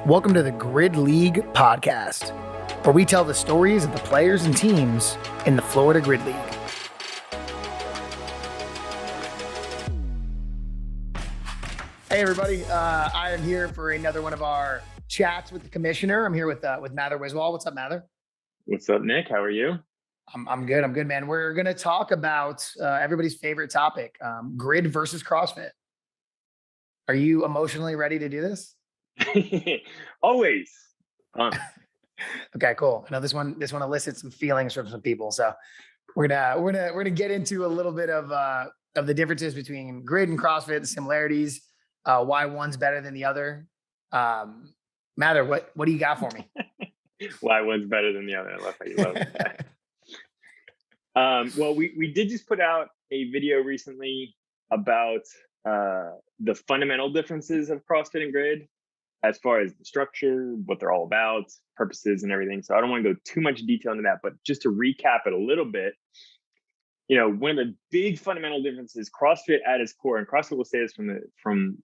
Welcome to the Grid League podcast, where we tell the stories of the players and teams in the Florida Grid League. Hey, everybody. I am here for another one of our chats with the commissioner. I'm here with Mather Wiswall. What's up, Mather? What's up, Nick? How are you? I'm good. I'm good, man. We're going to talk about everybody's favorite topic, grid versus CrossFit. Are you emotionally ready to do this? Always. Okay, cool. I know this one elicits some feelings from some people, so we're gonna get into a little bit of the differences between grid and CrossFit, the similarities, why one's better than the other. Mather, what do you got for me? Why one's better than the other? I love how you love it. Well, we did just put out a video recently about the fundamental differences of CrossFit and grid, as far as the structure, what they're all about, purposes and everything. So I don't want to go too much detail into that, but just to recap it a little bit, one of the big fundamental differences, CrossFit at its core, and CrossFit will say this from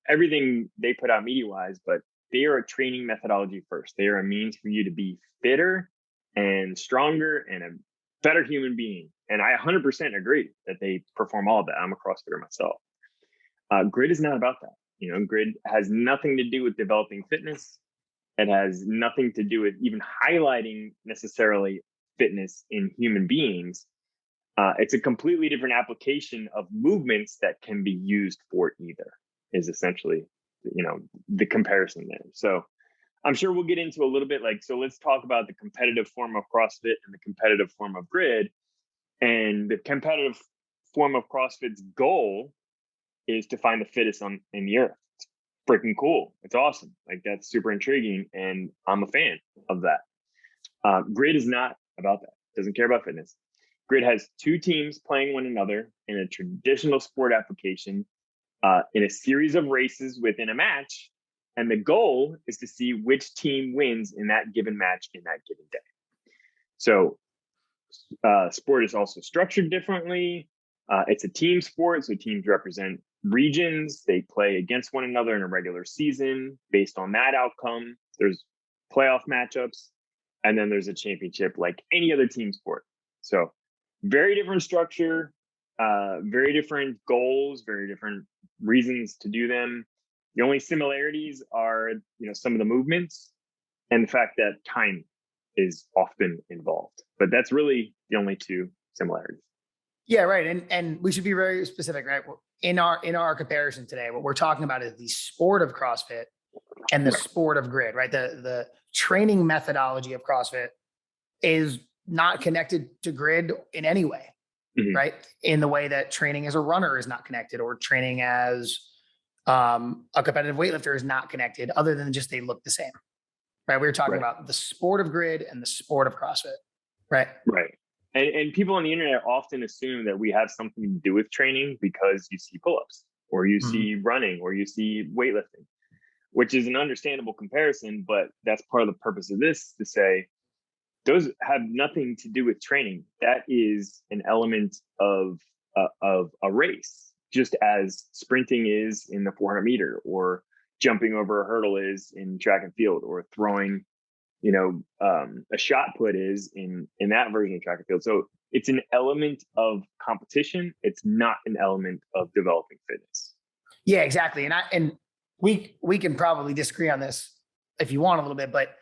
everything they put out media-wise, but they are a training methodology first. They are a means for you to be fitter and stronger and a better human being. And I 100% agree that they perform all of that. I'm a CrossFitter myself. Grid is not about that. Grid has nothing to do with developing fitness. It has nothing to do with even highlighting necessarily fitness in human beings. It's a completely different application of movements that can be used for either, is essentially, the comparison there. So I'm sure we'll get into a little bit so let's talk about the competitive form of CrossFit and the competitive form of grid. And the competitive form of CrossFit's goal is to find the fittest in the earth. It's freaking cool. It's awesome. That's super intriguing. And I'm a fan of that. Grid is not about that. Doesn't care about fitness. Grid has two teams playing one another in a traditional sport application in a series of races within a match. And the goal is to see which team wins in that given match in that given day. So sport is also structured differently. It's a team sport, so teams represent regions. They play against one another in a regular season. Based on that outcome, there's playoff matchups, and then there's a championship like any other team sport. So very different structure, very different goals, very different reasons to do them. The only similarities are, some of the movements and the fact that time is often involved. But that's really the only two similarities. Yeah, right. And we should be very specific, right? In our comparison today, what we're talking about is the sport of CrossFit and the sport of grid, right? The training methodology of CrossFit is not connected to grid in any way, right? In the way that training as a runner is not connected, or training as a competitive weightlifter is not connected, other than just they look the same, right? We were talking about the sport of grid and the sport of CrossFit, right? Right. And people on the internet often assume that we have something to do with training because you see pull-ups or you see running or you see weightlifting, which is an understandable comparison, but that's part of the purpose of this, to say those have nothing to do with training. That is an element of a race, just as sprinting is in the 400 meter, or jumping over a hurdle is in track and field, or throwing a shot put is in that version of track and field. So it's an element of competition. It's not an element of developing fitness. Yeah, exactly. And we can probably disagree on this if you want a little bit, but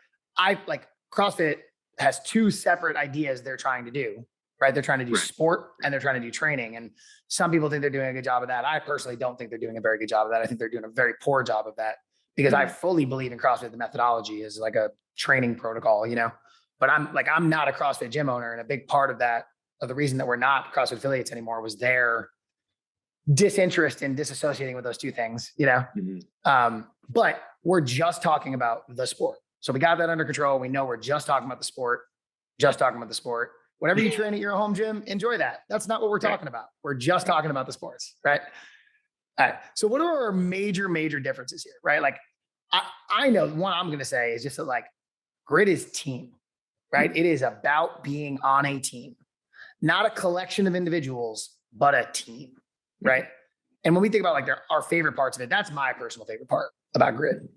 CrossFit has two separate ideas they're trying to do, right? They're trying to do sport and they're trying to do training. And some people think they're doing a good job of that. I personally don't think they're doing a very good job of that. I think they're doing a very poor job of that, because I fully believe in CrossFit. The methodology is like a training protocol, but I'm not a CrossFit gym owner. And a big part of that, of the reason that we're not CrossFit affiliates anymore, was their disinterest in disassociating with those two things, but we're just talking about the sport. So we got that under control. We know we're just talking about the sport, Whenever you train at your home gym, enjoy that. That's not what we're talking about. We're just talking about the sports, right? All right. So what are our major differences here, right? I know one I'm going to say is just that grid is team, right? It is about being on a team, not a collection of individuals, but a team, right? And when we think about our favorite parts of it, that's my personal favorite part about grid.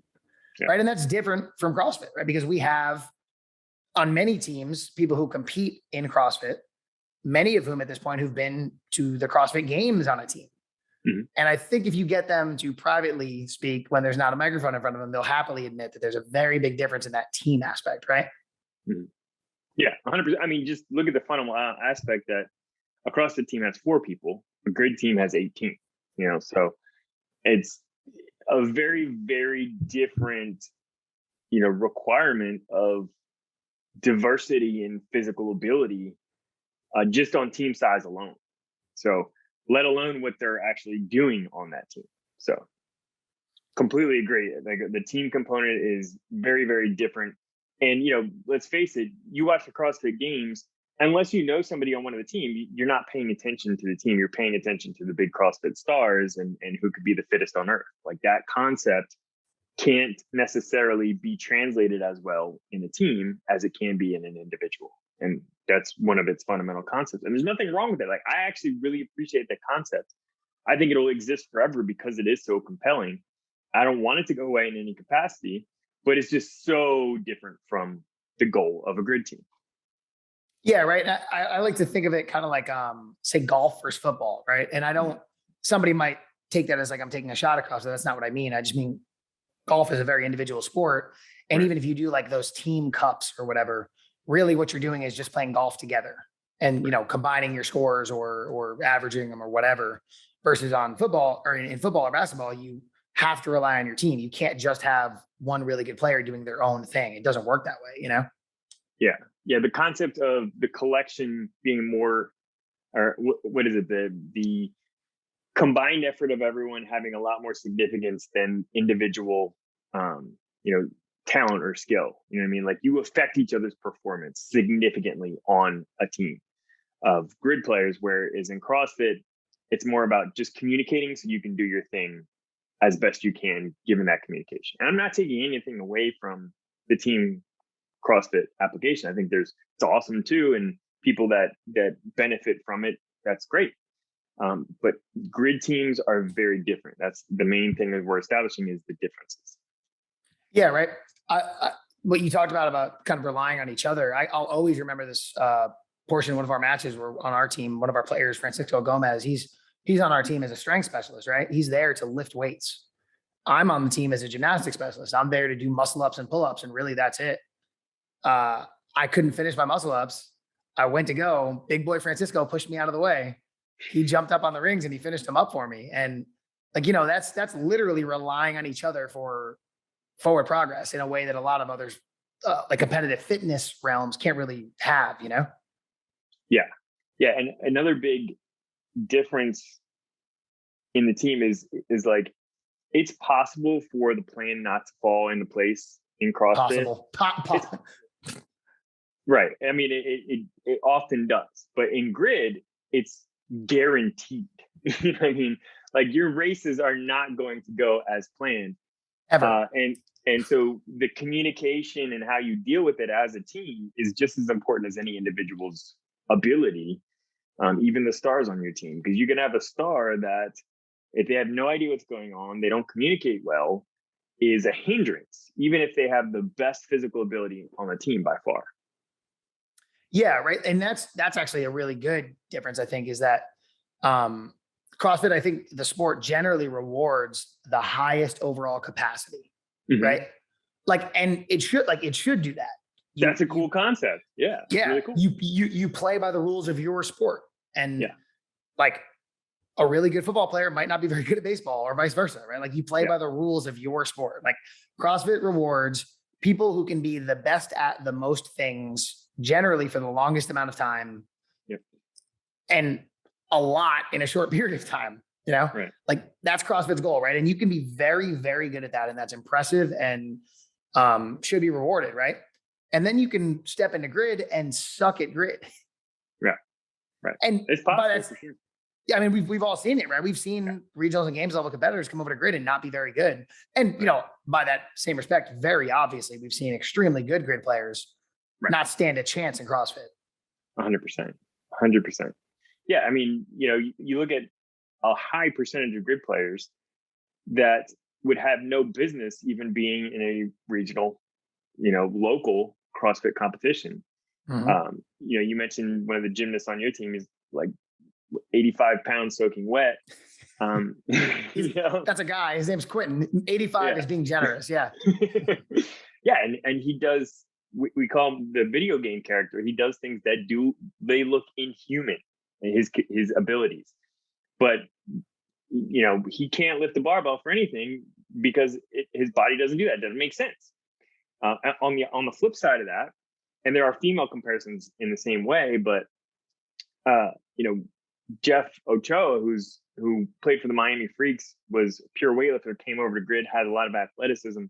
Yeah. right? And that's different from CrossFit, right? Because we have on many teams, people who compete in CrossFit, many of whom at this point who've been to the CrossFit games on a team. Mhm. And I think if you get them to privately speak when there's not a microphone in front of them, they'll happily admit that there's a very big difference in that team aspect, right? Mhm. Yeah, 100%. I mean, just look at the fundamental aspect that a CrossFit team has 4 people, a grid team has 18. So it's a very, very different, requirement of diversity in physical ability, just on team size alone. So let alone what they're actually doing on that team. So completely agree. Like the team component is very, very different. And let's face it, you watch the CrossFit games, unless you know somebody on one of the team, you're not paying attention to the team. You're paying attention to the big CrossFit stars and who could be the fittest on earth. Like that concept can't necessarily be translated as well in a team as it can be in an individual. And that's one of its fundamental concepts. And there's nothing wrong with it. Like I actually really appreciate that concept. I think it'll exist forever because it is so compelling. I don't want it to go away in any capacity, but it's just so different from the goal of a grid team. Yeah, right. I like to think of it kind of like, say, golf versus football, right? And I don't, somebody might take that as like I'm taking a shot across it. That's not what I mean. I just mean golf is a very individual sport. And even if you do like those team cups or whatever, really what you're doing is just playing golf together and, combining your scores or averaging them or whatever, versus on football or in football or basketball, you have to rely on your team. You can't just have one really good player doing their own thing. It doesn't work that way, Yeah. Yeah. The concept of the collection being more, or what is it? The combined effort of everyone having a lot more significance than individual, talent or skill. You know what I mean? Like you affect each other's performance significantly on a team of grid players, whereas in CrossFit, it's more about just communicating so you can do your thing as best you can given that communication. And I'm not taking anything away from the team CrossFit application. I think it's awesome too, and people that benefit from it, that's great. But grid teams are very different. That's the main thing that we're establishing is the differences. Yeah, right. What you talked about kind of relying on each other. I'll always remember this portion of one of our matches where on our team, one of our players, Francisco Gomez, he's on our team as a strength specialist, right? He's there to lift weights. I'm on the team as a gymnastics specialist. I'm there to do muscle ups and pull ups, and really that's it. I couldn't finish my muscle ups. I went to go. Big boy Francisco pushed me out of the way. He jumped up on the rings and he finished them up for me. And that's literally relying on each other for forward progress in a way that a lot of others, like competitive fitness realms, can't really have. Yeah. And another big difference in the team is like it's possible for the plan not to fall into place in CrossFit. Possible. Right. I mean, it often does, but in grid, it's guaranteed. You know what I mean? Like your races are not going to go as planned. Ever. And so the communication and how you deal with it as a team is just as important as any individual's ability, even the stars on your team, because you can have a star that if they have no idea what's going on, they don't communicate well, is a hindrance, even if they have the best physical ability on the team by far. Yeah, right. And that's actually a really good difference, I think, is that CrossFit, I think the sport generally rewards the highest overall capacity, right? And it should do that. That's a cool concept. Yeah. Yeah. Really cool. You play by the rules of your sport. And yeah. like a really good football player might not be very good at baseball or vice versa, right? Like you play by the rules of your sport. Like CrossFit rewards people who can be the best at the most things generally for the longest amount of time. Yep. And a lot in a short period of time, Right. Like that's CrossFit's goal, right? And you can be very, very good at that. And that's impressive and should be rewarded, right? And then you can step into grid and suck at grid. Right. And it's possible for sure. Yeah, I mean, we've all seen it, right? We've seen regionals and games level competitors come over to grid and not be very good. And, by that same respect, very obviously, we've seen extremely good grid players not stand a chance in CrossFit. 100%. 100%. Yeah, I mean, you look at a high percentage of grid players that would have no business even being in a regional, local CrossFit competition. Mhm. You mentioned one of the gymnasts on your team is like 85 pounds soaking wet. That's a guy. His name's Quentin. 85 Yeah. is being generous. Yeah. Yeah, and he does. We call him the video game character. He does things that they look inhuman in his abilities, but he can't lift the barbell for anything because his body doesn't do that. It doesn't make sense. On the flip side of that, and there are female comparisons in the same way, but Jeff Ochoa, who played for the Miami Freaks, was a pure weightlifter, came over to Grid, had a lot of athleticism,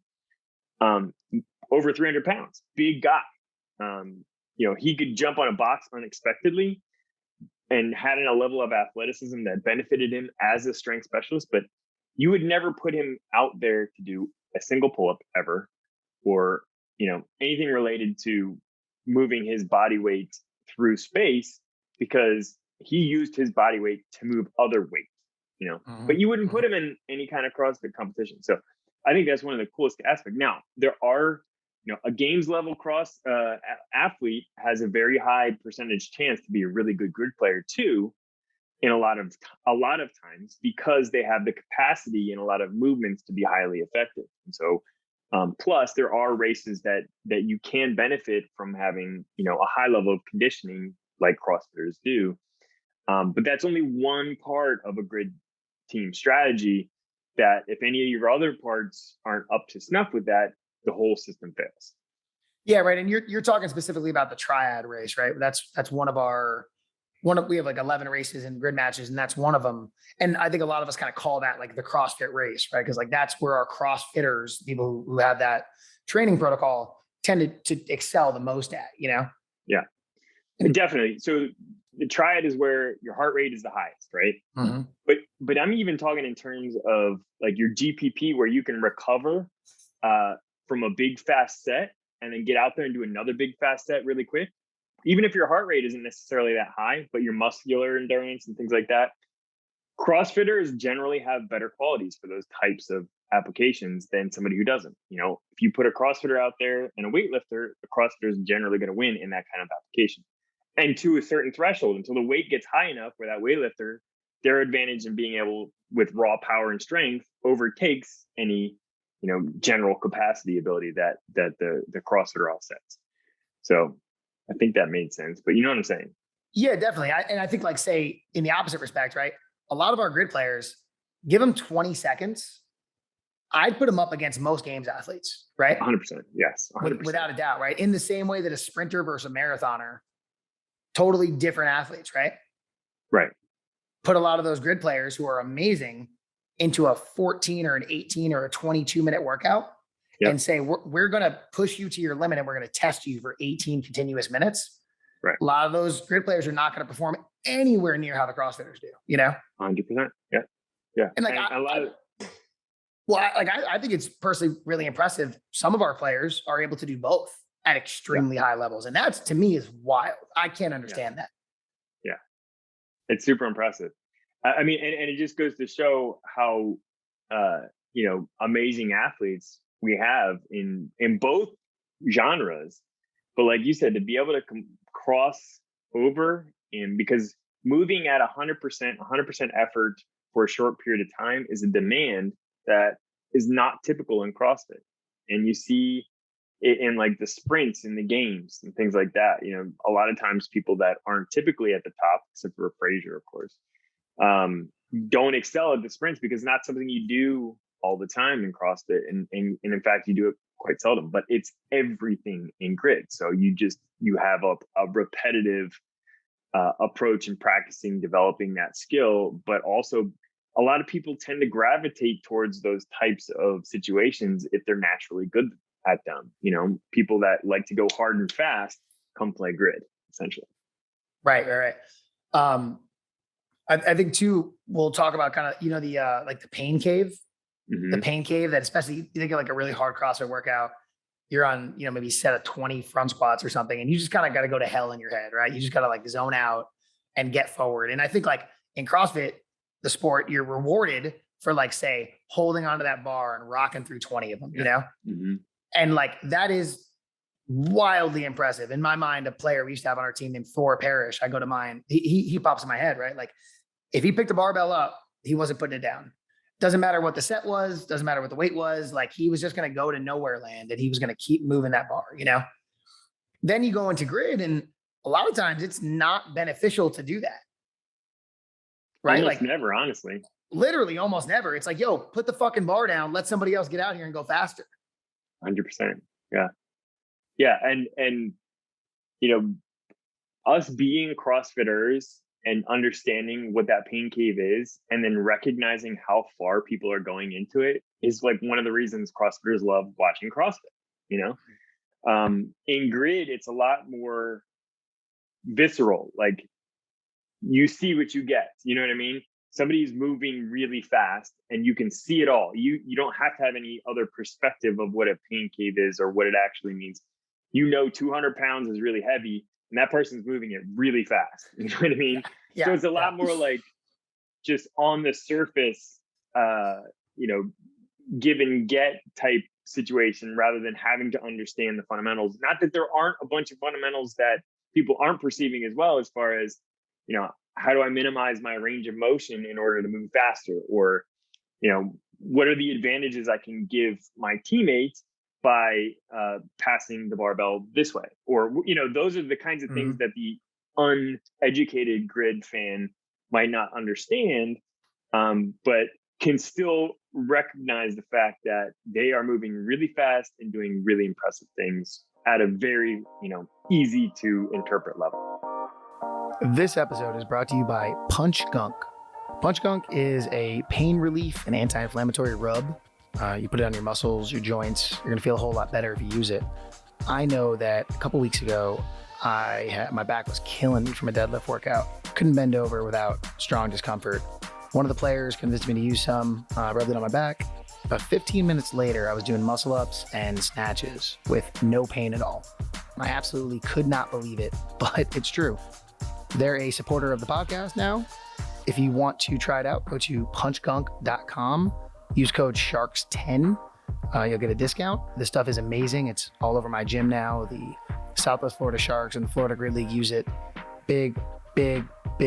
over 300 pounds, big guy. He could jump on a box unexpectedly and had a level of athleticism that benefited him as a strength specialist, but you would never put him out there to do a single pull-up ever, or anything related to moving his body weight through space, because he used his body weight to move other weight, but you wouldn't put him in any kind of CrossFit competition. So I think that's one of the coolest aspects. Now, there are, a games level cross athlete has a very high percentage chance to be a really good grid player too, in a lot of times, because they have the capacity and a lot of movements to be highly effective. And so, plus there are races that you can benefit from having, a high level of conditioning like CrossFitters do. But that's only one part of a grid team strategy, that if any of your other parts aren't up to snuff with that, the whole system fails. Yeah, right. And you're talking specifically about the triad race, right? That's we have like 11 races and grid matches, and that's one of them. And I think a lot of us kind of call that like the CrossFit race, right? Because like that's where our CrossFitters, people who have that training protocol, tend to excel the most at, Yeah, definitely. So the triad is where your heart rate is the highest, right? Mm-hmm. But I'm even talking in terms of like your GPP, where you can recover from a big fast set and then get out there and do another big fast set really quick. Even if your heart rate isn't necessarily that high, but your muscular endurance and things like that, CrossFitters generally have better qualities for those types of applications than somebody who doesn't. If you put a CrossFitter out there and a weightlifter, the CrossFitter is generally going to win in that kind of application. And to a certain threshold, until the weight gets high enough where that weightlifter, their advantage in being able, with raw power and strength, overtakes any, general capacity ability that the CrossFitter offsets. So I think that made sense, but you know what I'm saying? Yeah, definitely. And I think, like, say in the opposite respect, right? A lot of our grid players, give them 20 seconds, I'd put them up against most games athletes, right? 100%. Yes. 100%. Without a doubt, right? In the same way that a sprinter versus a marathoner, totally different athletes, right? Right. Put a lot of those grid players who are amazing into a 14 or an 18 or a 22-minute workout, and say, we're going to push you to your limit and we're going to test you for 18 continuous minutes. Right. A lot of those grid players are not going to perform anywhere near how the CrossFitters do, 100%. Yeah. Yeah. And like, I think it's personally really impressive. Some of our players are able to do both at extremely high levels. And that's, to me, is wild. I can't understand that. Yeah. It's super impressive. I mean, and it just goes to show how, amazing athletes we have in both genres. But like you said, to be able to cross over, because moving at 100% effort for a short period of time is a demand that is not typical in CrossFit. And you see it in like the sprints in the games and things like that. A lot of times people that aren't typically at the top, except for Frazier, of course, don't excel at the sprints because it's not something you do all the time in CrossFit. And in fact, you do it quite seldom, but it's everything in grid. So you have a repetitive approach in practicing, developing that skill, but also a lot of people tend to gravitate towards those types of situations if they're naturally good at them. People that like to go hard and fast come play grid, essentially. Right. I think too, we'll talk about kind of, the like the pain cave, the pain cave, that especially you think of like a really hard CrossFit workout, you're on, maybe set of 20 front squats or something, and you just kind of got to go to hell in your head, right? You just got to like zone out and get forward. And I think like in CrossFit, the sport, you're rewarded for like, say, holding onto that bar and rocking through 20 of them, you know? Mm-hmm. And like, that is wildly impressive. In my mind, a player we used to have on our team named Thor Parrish, I go to mine, he pops in my head, right? Like if he picked a barbell up, he wasn't putting it down. Doesn't matter what the set was, doesn't matter what the weight was, like he was just going to go to nowhere land and he was going to keep moving that bar, you know? Then you go into grid and a lot of times it's not beneficial to do that. Right? Almost like never, honestly. Literally almost never. It's like, yo, put the fucking bar down, let somebody else get out here and go faster. 100%. Yeah. Yeah. And, you know, us being CrossFitters and understanding what that pain cave is, and then recognizing how far people are going into it is like one of the reasons CrossFitters love watching CrossFit, you know? In grid, it's a lot more visceral. Like you see what you get, you know what I mean? Somebody's moving really fast and you can see it all. You don't have to have any other perspective of what a pain cave is or what it actually means. You know, 200 pounds is really heavy and that person's moving it really fast. You know what I mean? Yeah, so it's a lot more like just on the surface, you know, give and get type situation rather than having to understand the fundamentals. Not that there aren't a bunch of fundamentals that people aren't perceiving as well, as far as, you know, how do I minimize my range of motion in order to move faster? Or, you know, what are the advantages I can give my teammates by passing the barbell this way? Or, you know, those are the kinds of things that the uneducated grid fan might not understand, but can still recognize the fact that they are moving really fast and doing really impressive things at a very, you know, easy to interpret level. This episode is brought to you by Punch Gunk. Punch Gunk is a pain relief and anti-inflammatory rub. You put it on your muscles, your joints. You're going to feel a whole lot better if you use it. I know that a couple weeks ago, my back was killing me from a deadlift workout. Couldn't bend over without strong discomfort. One of the players convinced me to use some, rubbed it on my back. About 15 minutes later, I was doing muscle ups and snatches with no pain at all. I absolutely could not believe it, but it's true. They're a supporter of the podcast now. If you want to try it out, go to punchgunk.com. Use code SHARKS10. You'll get a discount. This stuff is amazing. It's all over my gym now. The Southwest Florida Sharks and the Florida Grid League use it. Big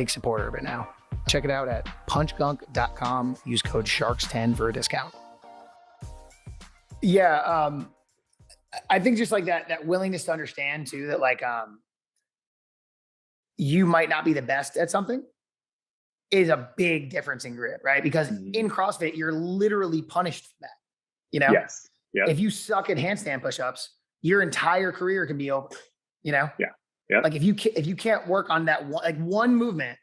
supporter of it now. Check it out at punchgunk.com. Use code SHARKS10 for a discount. Yeah, I think just like that willingness to understand too, that like you might not be the best at something is a big difference in grid, right? Because in CrossFit, you're literally punished for that. You know? Yes. Yeah. If you suck at handstand push-ups, your entire career can be over, you know? Yeah. Yeah. Like if you can't work on that one movement,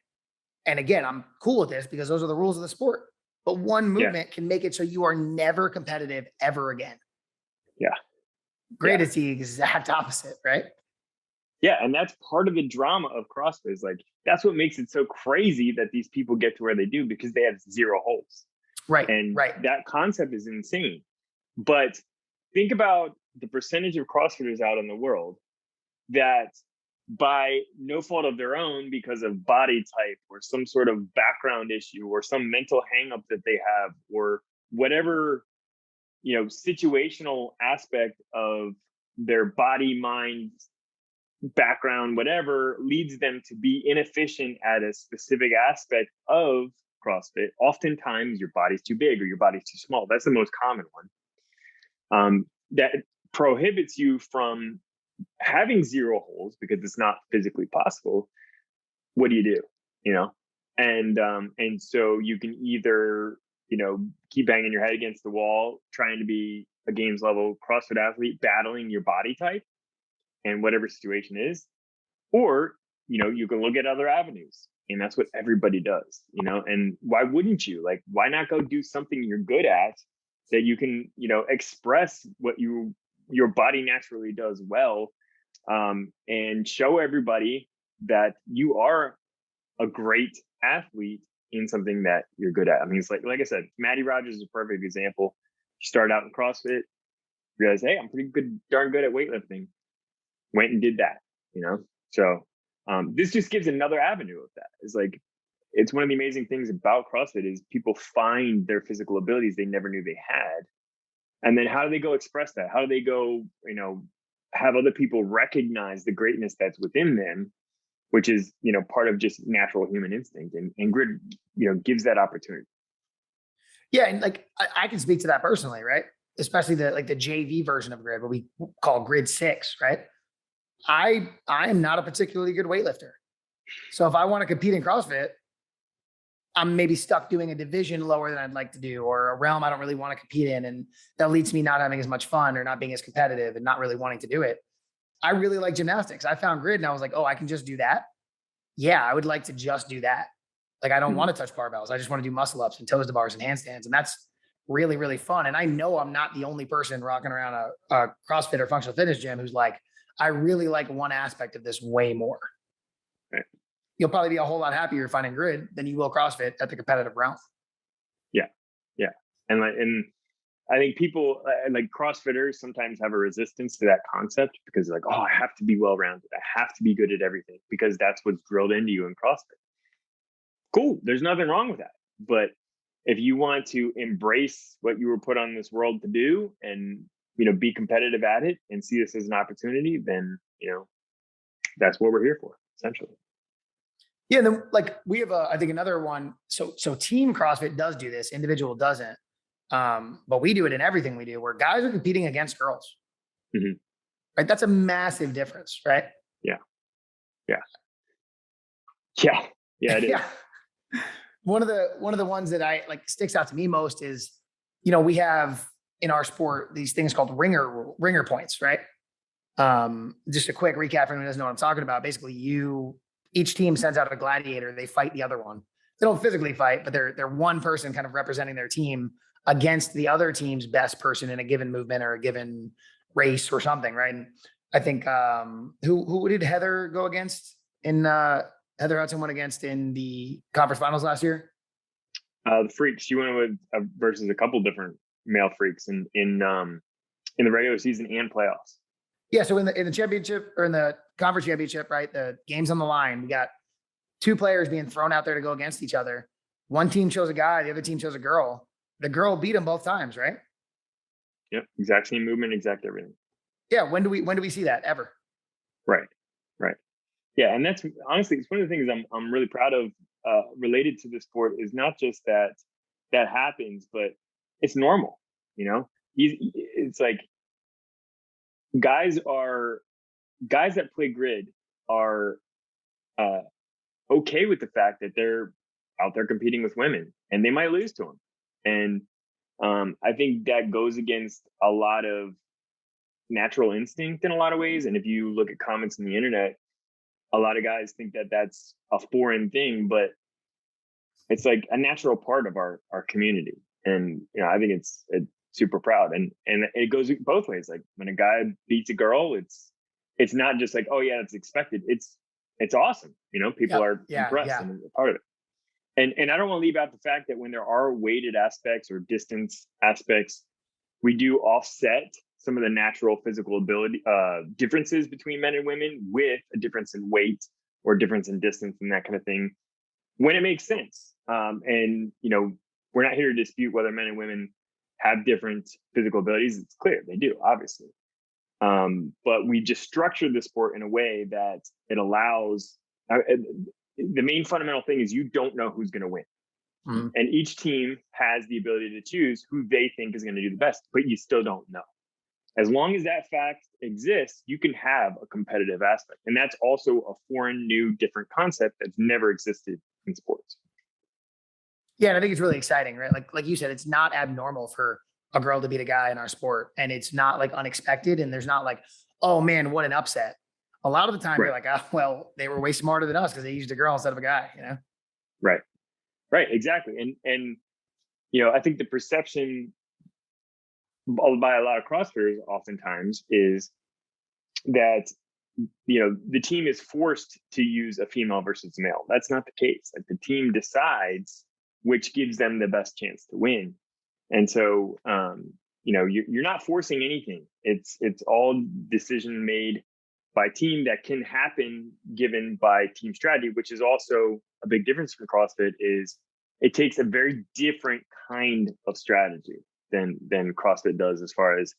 and again, I'm cool with this because those are the rules of the sport, but one movement can make it so you are never competitive ever again. Yeah. Grid is the exact opposite, right? Yeah, and that's part of the drama of CrossFit. Is like that's what makes it so crazy that these people get to where they do, because they have zero holes. Right. And right. that concept is insane. But think about the percentage of CrossFitters out in the world that, by no fault of their own, because of body type or some sort of background issue or some mental hang-up that they have, or whatever, you know, situational aspect of their body, mind, background, whatever, leads them to be inefficient at a specific aspect of CrossFit. Oftentimes your body's too big or your body's too small. That's the most common one. That prohibits you from having zero holes because it's not physically possible. What do? You know? And so you can either, you know, keep banging your head against the wall, trying to be a games level CrossFit athlete, battling your body type and whatever situation is, or, you know, you can look at other avenues, and that's what everybody does, you know. And why wouldn't you? Like, why not go do something you're good at that you can, you know, express what your body naturally does well, and show everybody that you are a great athlete in something that you're good at. I mean, it's like I said, Matty Rogers is a perfect example. You start out in CrossFit, realize, hey, I'm pretty good, darn good at weightlifting. Went and did that, you know? So this just gives another avenue of that. It's like, it's one of the amazing things about CrossFit is people find their physical abilities they never knew they had. And then how do they go express that? How do they go, have other people recognize the greatness that's within them, which is, part of just natural human instinct, and grid, gives that opportunity. Yeah. And like, I can speak to that personally, right? Especially the JV version of grid, what we call grid 6, right? I am not a particularly good weightlifter. So if I want to compete in CrossFit, I'm maybe stuck doing a division lower than I'd like to do, or a realm I don't really want to compete in. And that leads to me not having as much fun or not being as competitive and not really wanting to do it. I really like gymnastics. I found grid and I was like, oh, I can just do that. Yeah, I would like to just do that. Like, I don't want to touch barbells. I just want to do muscle ups and toes to bars and handstands. And that's really, really fun. And I know I'm not the only person rocking around a CrossFit or functional fitness gym who's like, I really like one aspect of this way more. Right. You'll probably be a whole lot happier finding grid than you will CrossFit at the competitive realm. Yeah. Yeah. And I think people like CrossFitters sometimes have a resistance to that concept because they're like, oh, I have to be well-rounded. I have to be good at everything because that's what's drilled into you in CrossFit. Cool. There's nothing wrong with that. But if you want to embrace what you were put on this world to do and, be competitive at it and see this as an opportunity, then, that's what we're here for, essentially. Yeah. And then we have I think another one. So team CrossFit does do this, individual doesn't. But we do it in everything we do, where guys are competing against girls. Mm-hmm. Right. That's a massive difference, right? Yeah. Yeah. Yeah. Yeah. It is. Yeah. One of the ones that I sticks out to me most is, we have in our sport these things called ringer points, right? Just a quick recap for anyone who doesn't know what I'm talking about. Basically, each team sends out a gladiator. They fight the other one. They don't physically fight, but they're one person kind of representing their team against the other team's best person in a given movement or a given race or something, right? And I think who did Heather go against in Heather Hudson went against in the conference finals last year? The freaks. She went with versus a couple different male freaks in the regular season and playoffs. Yeah, so in the championship or in the conference championship, right? The game's on the line. We got two players being thrown out there to go against each other. One team chose a guy, the other team chose a girl. The girl beat them both times, right? Yep, exact same movement, exact everything. Yeah, when do we see that ever? Right. Yeah, and that's honestly, it's one of the things I'm really proud of related to the sport is not just that happens, but it's normal. It's like guys that play grid are okay with the fact that they're out there competing with women and they might lose to them. And I think that goes against a lot of natural instinct in a lot of ways. And if you look at comments on the internet, a lot of guys think that that's a foreign thing, but it's like a natural part of our community. And, I think it's super proud. And it goes both ways. Like when a guy beats a girl, it's not just like, oh yeah, it's expected. It's awesome. People are impressed and a part of it. And I don't want to leave out the fact that when there are weighted aspects or distance aspects, we do offset some of the natural physical ability differences between men and women with a difference in weight or difference in distance and that kind of thing when it makes sense. And we're not here to dispute whether men and women have different physical abilities. It's clear they do, obviously. But we just structure the sport in a way that it allows. The main fundamental thing is you don't know who's going to win. Mm-hmm. And each team has the ability to choose who they think is going to do the best, but you still don't know. As long as that fact exists, you can have a competitive aspect. And that's also a foreign, new, different concept that's never existed in sports. Yeah, and I think it's really exciting, right? Like you said, it's not abnormal for a girl to beat a guy in our sport. And it's not unexpected. And there's not oh man, what an upset. A lot of the time, right. You're like, oh, well, they were way smarter than us because they used a girl instead of a guy, Right, exactly. And I think the perception by a lot of CrossFitters oftentimes is that the team is forced to use a female versus male. That's not the case. Like the team decides which gives them the best chance to win. And so you're not forcing anything. It's all decision made by team that can happen given by team strategy, which is also a big difference from CrossFit. Is it takes a very different kind of strategy than CrossFit does, as far as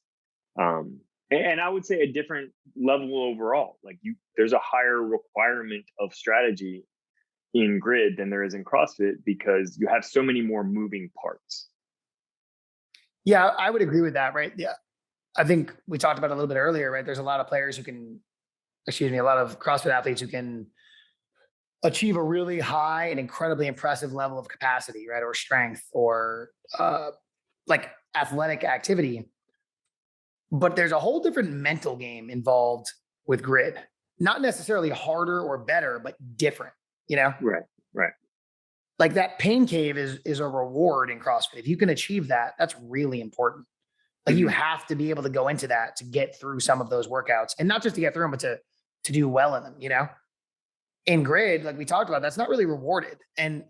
and I would say a different level overall. Like there's a higher requirement of strategy in grid than there is in CrossFit, because you have so many more moving parts. Yeah, I would agree with that, right? Yeah. I think we talked about it a little bit earlier, right? There's a lot of players a lot of CrossFit athletes who can achieve a really high and incredibly impressive level of capacity, right? Or strength, or like athletic activity. But there's a whole different mental game involved with grid. Not necessarily harder or better, but different, Right. Like that pain cave is a reward in CrossFit. If you can achieve that, that's really important. Like you have to be able to go into that to get through some of those workouts, and not just to get through them, but to do well in them, In grid, like we talked about, that's not really rewarded. And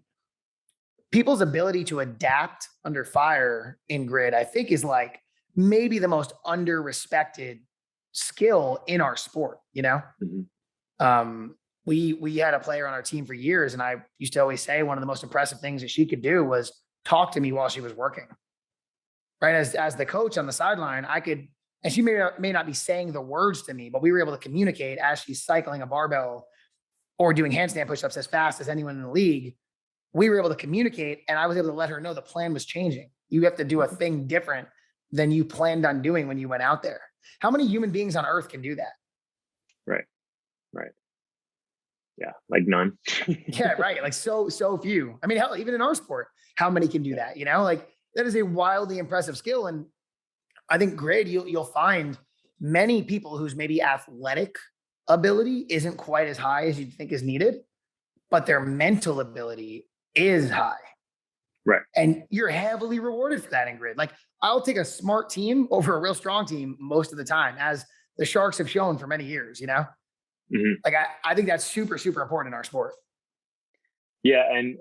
people's ability to adapt under fire in grid, I think, is like maybe the most under-respected skill in our sport, We had a player on our team for years, and I used to always say one of the most impressive things that she could do was talk to me while she was working. Right. As the coach on the sideline, and she may not be saying the words to me, but we were able to communicate as she's cycling a barbell or doing handstand push-ups as fast as anyone in the league. We were able to communicate, and I was able to let her know the plan was changing. You have to do a thing different than you planned on doing when you went out there. How many human beings on earth can do that? Right. Yeah. Like none. Yeah. Right. Like so few. I mean, hell, even in our sport, how many can do that? Like that is a wildly impressive skill. And I think grid, you'll find many people whose maybe athletic ability isn't quite as high as you'd think is needed, but their mental ability is high. Right. And you're heavily rewarded for that in grid. Like I'll take a smart team over a real strong team most of the time, as the Sharks have shown for many years, Like I think that's super, super important in our sport. Yeah. And,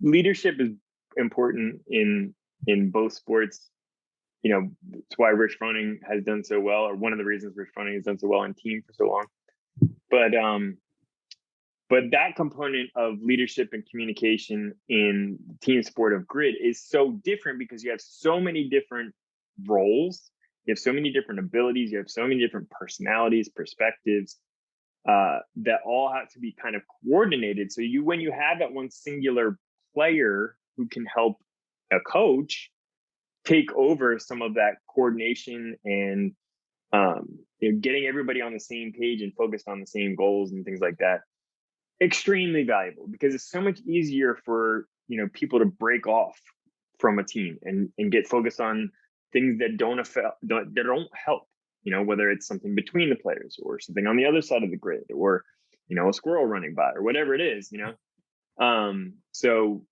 leadership is important in both sports. It's why Rich Froning has done so well, or one of the reasons Rich Froning has done so well in team for so long. But that component of leadership and communication in the team sport of grid is so different, because you have so many different roles, you have so many different abilities, you have so many different personalities, perspectives, that all have to be kind of coordinated. So when you have that one singular player who can help a coach take over some of that coordination and getting everybody on the same page and focused on the same goals and things like that, extremely valuable, because it's so much easier for people to break off from a team and get focused on things that don't help, whether it's something between the players or something on the other side of the grid, or a squirrel running by, or whatever it is. So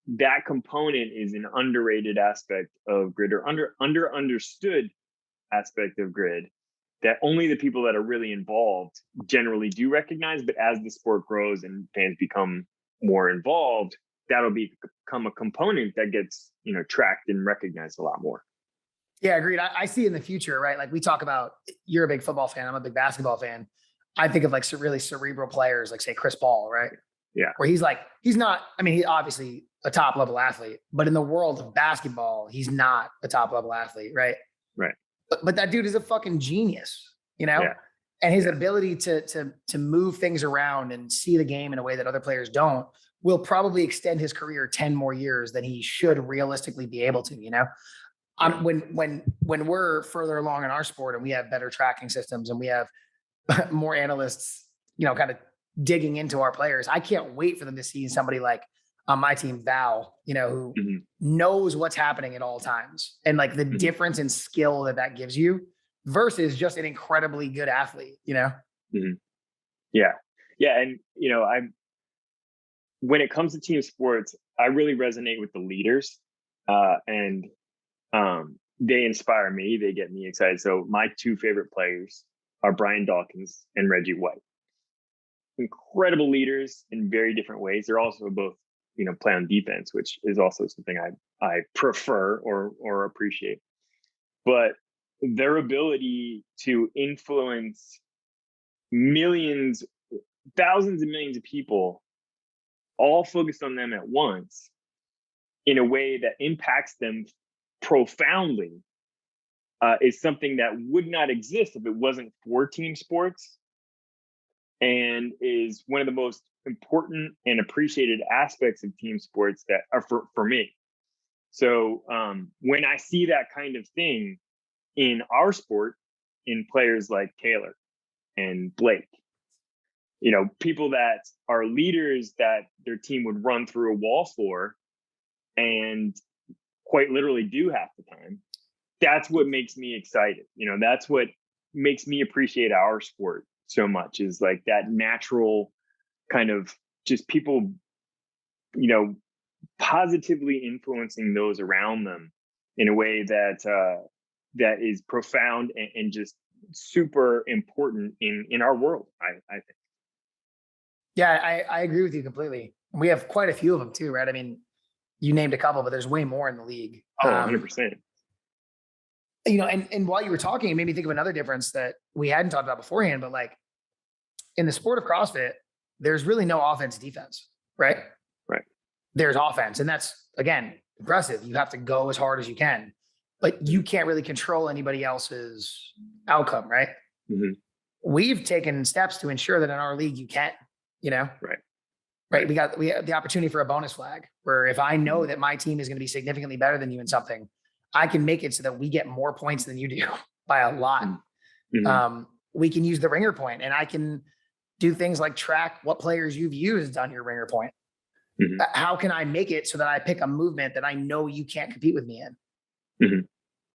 that component is an underrated aspect of grid, or understood aspect of grid, that only the people that are really involved generally do recognize. But as the sport grows and fans become more involved, that'll become a component that gets tracked and recognized a lot more. Yeah, agreed. I see in the future, right? Like we talk about, you're a big football fan, I'm a big basketball fan. I think of like really cerebral players, like say Chris Paul, right? Yeah. Where he's not, I mean, he's obviously a top level athlete, but in the world of basketball, he's not a top level athlete, right? Right. But that dude is a fucking genius, Yeah. And his ability to move things around and see the game in a way that other players don't will probably extend his career 10 more years than he should realistically be able to, When we're further along in our sport and we have better tracking systems and we have more analysts, kind of digging into our players, I can't wait for them to see somebody like on my team, Val, who knows what's happening at all times, and like the difference in skill that gives you versus just an incredibly good athlete, Yeah. And, when it comes to team sports, I really resonate with the leaders, and they inspire me. They get me excited. So my two favorite players are Brian Dawkins and Reggie White. Incredible leaders in very different ways. They're also both, play on defense, which is also something I prefer or appreciate. But their ability to influence millions, thousands and millions of people, all focused on them at once in a way that impacts them profoundly, is something that would not exist if it wasn't for team sports, and is one of the most important and appreciated aspects of team sports that are for me. So when I see that kind of thing in our sport, in players like Taylor and Blake, people that are leaders that their team would run through a wall for and quite literally do half the time, that's what makes me excited. That's what makes me appreciate our sport so much, is like that natural kind of just people, positively influencing those around them in a way that that is profound and just super important in our world, I think. Yeah, I agree with you completely. We have quite a few of them too, right? I mean, you named a couple, but there's way more in the league. Oh, 100%. And while you were talking, it made me think of another difference that we hadn't talked about beforehand, but like in the sport of CrossFit, there's really no offense defense, right? Right. There's offense. And that's, again, aggressive. You have to go as hard as you can, but you can't really control anybody else's outcome, right? Mm-hmm. We've taken steps to ensure that in our league, you can, Right. We have the opportunity for a bonus flag where if I know that my team is going to be significantly better than you in something, I can make it so that we get more points than you do by a lot. Mm-hmm. We can use the ringer point, and I can do things like track what players you've used on your ringer point. Mm-hmm. How can I make it so that I pick a movement that I know you can't compete with me in? Mm-hmm.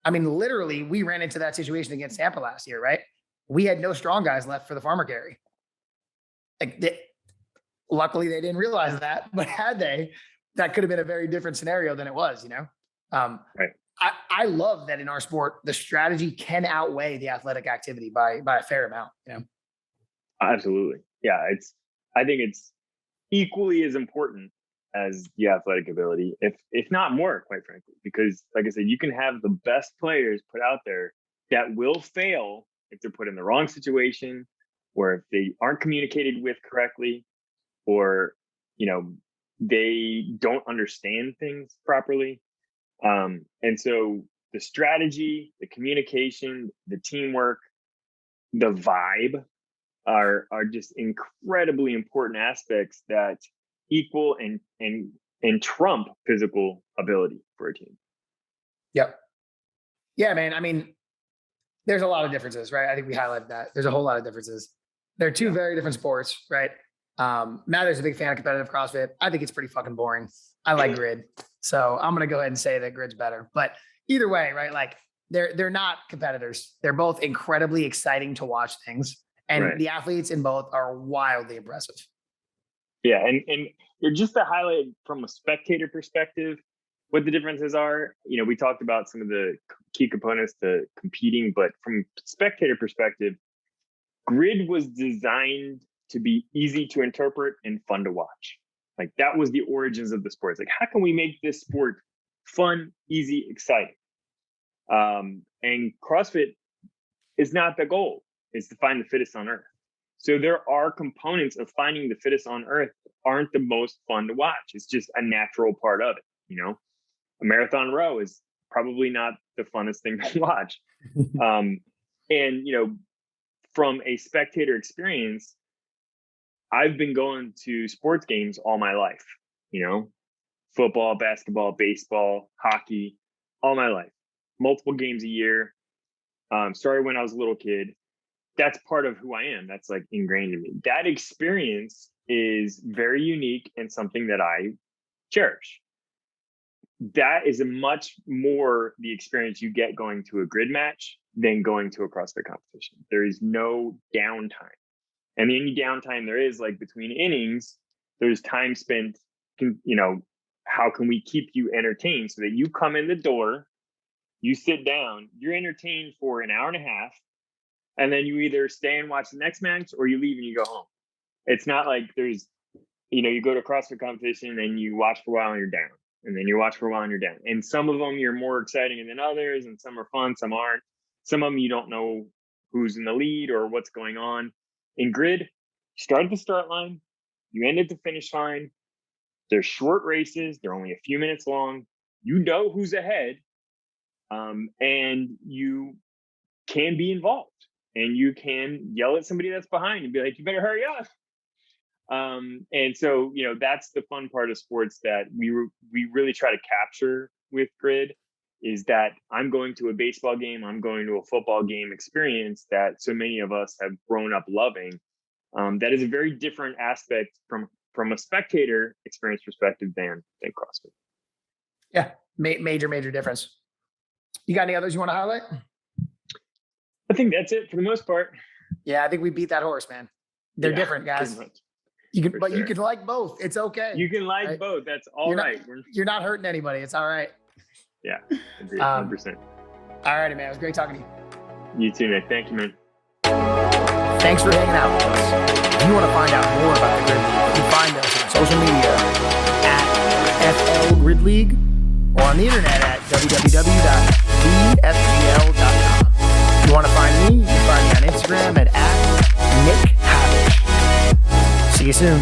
I mean, literally, we ran into that situation against Tampa last year, right? We had no strong guys left for the farmer carry. Luckily, they didn't realize that, but had they, that could have been a very different scenario than it was, Right. I love that in our sport, the strategy can outweigh the athletic activity by a fair amount, Absolutely. Yeah. I think it's equally as important as the athletic ability, if not more, quite frankly, because like I said, you can have the best players put out there that will fail if they're put in the wrong situation, or if they aren't communicated with correctly, or, they don't understand things properly. And so the strategy, the communication, the teamwork, the vibe are just incredibly important aspects that equal and trump physical ability for a team. Yep. Yeah, man. I mean, there's a lot of differences, right? I think we highlighted that. There's a whole lot of differences. They're two very different sports, right? Mather's a big fan of competitive CrossFit. I think it's pretty fucking boring. I like grid. So I'm going to go ahead and say that grid's better, but either way, right? Like they're not competitors. They're both incredibly exciting to watch things. And the athletes in both are wildly impressive. Yeah. And just to highlight from a spectator perspective, what the differences are, we talked about some of the key components to competing, but from spectator perspective, grid was designed to be easy to interpret and fun to watch. Like that was the origins of the sport. It's like, how can we make this sport fun, easy, exciting? And CrossFit is not the goal. It's to find the fittest on earth. So there are components of finding the fittest on earth that aren't the most fun to watch. It's just a natural part of it. A marathon row is probably not the funnest thing to watch. And, from a spectator experience, I've been going to sports games all my life, football, basketball, baseball, hockey, all my life, multiple games a year. Started when I was a little kid. That's part of who I am. That's like ingrained in me. That experience is very unique and something that I cherish. That is a much more the experience you get going to a grid match than going to a CrossFit competition. There is no downtime. And the only downtime there is, like between innings, there's time spent, how can we keep you entertained so that you come in the door, you sit down, you're entertained for an hour and a half, and then you either stay and watch the next match or you leave and you go home. It's not like there's, you go to a CrossFit competition and you watch for a while and you're down. And then you watch for a while and you're down. And some of them you're more exciting than others, and some are fun, some aren't. Some of them you don't know who's in the lead or what's going on. In grid, you start at the start line, you end at the finish line. They're short races. They're only a few minutes long. You know who's ahead, and you can be involved. And you can yell at somebody that's behind and be like, "You better hurry up." And so, that's the fun part of sports that we really try to capture with grid, is that I'm going to a baseball game, I'm going to a football game experience that so many of us have grown up loving. That is a very different aspect from a spectator experience perspective than CrossFit. Yeah, major difference. You got any others you want to highlight? I think that's it for the most part. Yeah, I think we beat that horse, man. They're different, guys. You can like both. It's okay. You can like both. That's all right. You're not hurting anybody. It's all right. Yeah, agreed, 100%. All righty, man. It was great talking to you. You too, man. Thank you, man. Thanks for hanging out with us. If you want to find out more about the Grid League, you can find us on social media at FL Grid League or on the internet at www.thefgl.com. If you want to find me, you can find me on Instagram at Nick Habich. See you soon.